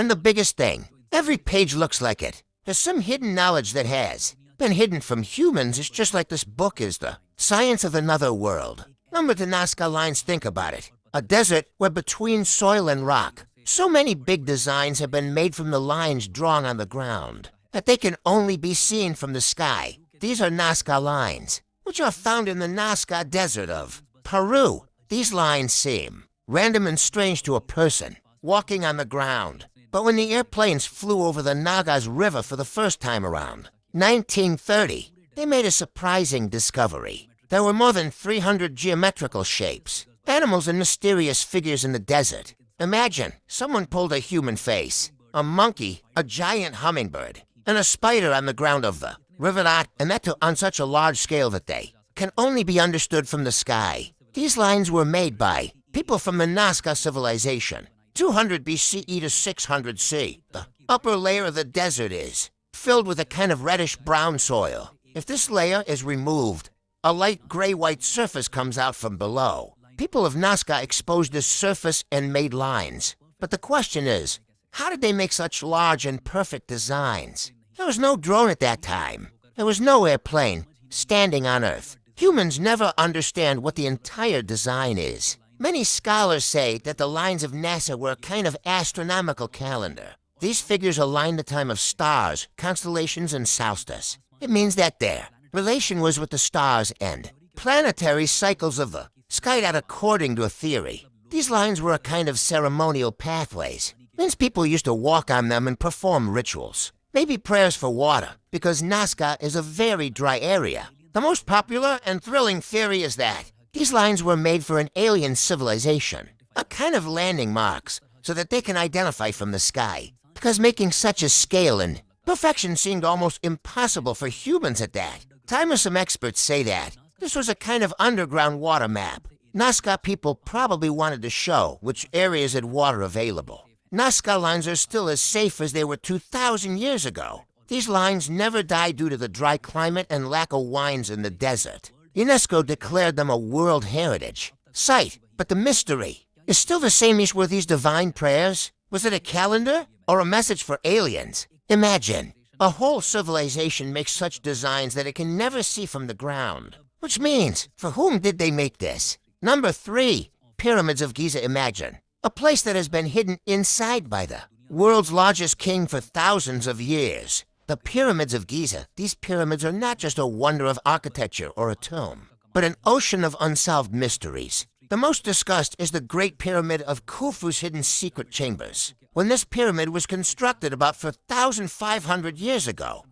And the biggest thing, every page looks like it. There's some hidden knowledge that has been hidden from humans. It's just like this book is the science of another world. Remember the Nazca Lines, think about it. A desert where between soil and rock, so many big designs have been made from the lines drawn on the ground that they can only be seen from the sky. These are Nazca Lines, which are found in the Nazca Desert of Peru. These lines seem random and strange to a person walking on the ground. But when the airplanes flew over the Nagas River for the first time around 1930, they made a surprising discovery. There were more than 300 geometrical shapes, animals and mysterious figures in the desert. Imagine someone pulled a human face, a monkey, a giant hummingbird, and a spider on the ground of the river, and that on such a large scale that they can only be understood from the sky. These lines were made by people from the Nazca civilization, 200 BCE to 600 C. The upper layer of the desert is filled with a kind of reddish-brown soil. If this layer is removed, a light gray-white surface comes out from below. People of Nazca exposed this surface and made lines. But the question is, how did they make such large and perfect designs? There was no drone at that time. There was no airplane standing on Earth. Humans never understand what the entire design is. Many scholars say that the lines of NASA were a kind of astronomical calendar. These figures align the time of stars, constellations, and solstice. It means that their relation was with the stars and planetary cycles of the sky. That according to a theory, these lines were a kind of ceremonial pathways. Means people used to walk on them and perform rituals. Maybe prayers for water, because Nazca is a very dry area. The most popular and thrilling theory is that these lines were made for an alien civilization, a kind of landing marks, so that they can identify from the sky, because making such a scale and perfection seemed almost impossible for humans at that time. Some experts say that this was a kind of underground water map. Nazca people probably wanted to show which areas had water available. Nazca lines are still as safe as they were 2,000 years ago. These lines never died due to the dry climate and lack of wines in the desert. UNESCO declared them a World Heritage Site, but the mystery is still the same. Were these divine prayers? Was it a calendar or a message for aliens? Imagine, a whole civilization makes such designs that it can never see from the ground. Which means, for whom did they make this? Number 3, Pyramids of Giza. Imagine, a place that has been hidden inside by the world's largest king for thousands of years. The Pyramids of Giza. These pyramids are not just a wonder of architecture or a tomb, but an ocean of unsolved mysteries. The most discussed is the Great Pyramid of Khufu's hidden secret chambers. When this pyramid was constructed about 4,500 years ago,